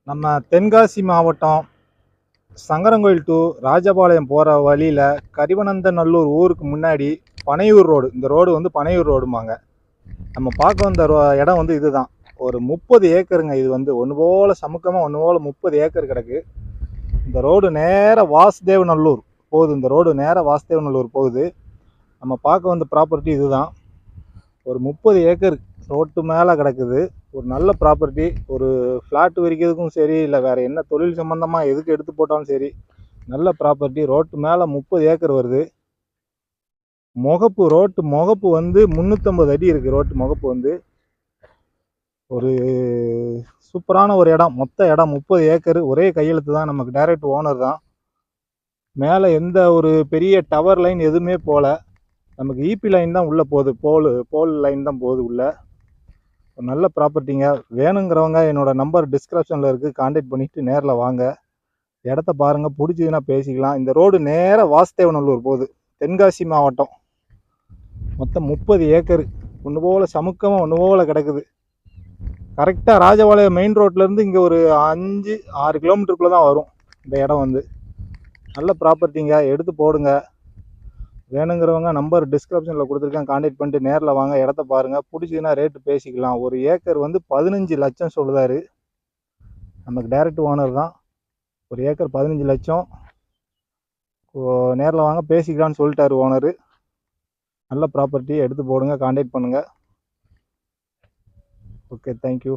நம்ம தென்காசி மாவட்டம் சங்கரங்கோயில் டு ராஜபாளையம் போகிற வழியில் கரிவனந்தநல்லூர் ஊருக்கு முன்னாடி பனையூர் ரோடு. இந்த ரோடு வந்து பனையூர் ரோடுமாங்க. நம்ம பார்க்க வந்த இடம் வந்து இதுதான். ஒரு 30 ஏக்கருங்க. இது வந்து ஒன்று போல் சமுக்கமாக ஒன்று போல் 30 ஏக்கர் கிடக்கு. இந்த ரோடு நேராக வாசுதேவநல்லூர் போகுது. இந்த ரோடு நேராக வாசுதேவநல்லூர் போகுது. நம்ம பார்க்க வந்த ப்ராப்பர்ட்டி இதுதான். ஒரு 30 ஏக்கர் ரோட்டு மேலே கிடக்குது. ஒரு நல்ல ப்ராப்பர்ட்டி. ஒரு ஃப்ளாட் விற்கிறதுக்கும் சரி, இல்லை வேறு என்ன தொழில் சம்மந்தமாக எதுக்கு எடுத்து போட்டாலும் சரி, நல்ல ப்ராப்பர்ட்டி. ரோட்டு மேலே 30 ஏக்கர் வருது. ரோட்டு முகப்பு வந்து 350 அடி இருக்குது. ரோட்டு முகப்பு வந்து ஒரு சூப்பரான ஒரு இடம். மொத்த இடம் 30 ஏக்கர். ஒரே கையெழுத்து தான். நமக்கு டைரக்ட் ஓனர் தான். மேலே எந்த ஒரு பெரிய டவர் லைன் எதுவுமே போகல. நமக்கு ஈபி லைன் தான் உள்ளே போகுது. போல் லைன் தான் போகுது உள்ளே. ஒரு நல்ல ப்ராப்பர்ட்டிங்க. வேணுங்கிறவங்க என்னோட நம்பர் டிஸ்கிரிப்ஷனில் இருக்குது. கான்டாக்ட் பண்ணிவிட்டு நேரில் வாங்க. இடத்த பாருங்கள், பிடிச்சதுன்னா பேசிக்கலாம். இந்த ரோடு நேராக வாசுதேவநல்லூர் போகுது. தென்காசி மாவட்டம். மொத்தம் 30 ஏக்கர். ஒன்று போல் சமுக்கமாக ஒன்று போல் கிடக்குது. கரெக்டாக ராஜபாளையம் மெயின் ரோட்லேருந்து இங்கே ஒரு 5-6 கிலோமீட்டருக்குள்ளே தான் வரும் இந்த இடம் வந்து. நல்ல ப்ராப்பர்ட்டிங்க. எடுத்து போடுங்க. வேணுங்கிறவங்க நம்பர் டிஸ்கிரிப்ஷனில் கொடுத்துருக்கேன். கான்டாக்ட் பண்ணிட்டு நேரில் வாங்க. இடத்த பாருங்கள், பிடிச்சதுன்னா ரேட்டு பேசிக்கலாம். ஒரு ஏக்கர் வந்து 15 லட்சம் சொல்லுதாரு. நமக்கு டைரக்ட் ஓனர் தான். ஒரு ஏக்கர் 15 லட்சம். நேரில் வாங்க, பேசிக்கலான்னு சொல்லிட்டாரு ஓனரு. நல்ல ப்ராப்பர்ட்டி. எடுத்து போடுங்க, கான்டாக்ட் பண்ணுங்கள். Okay, thank you.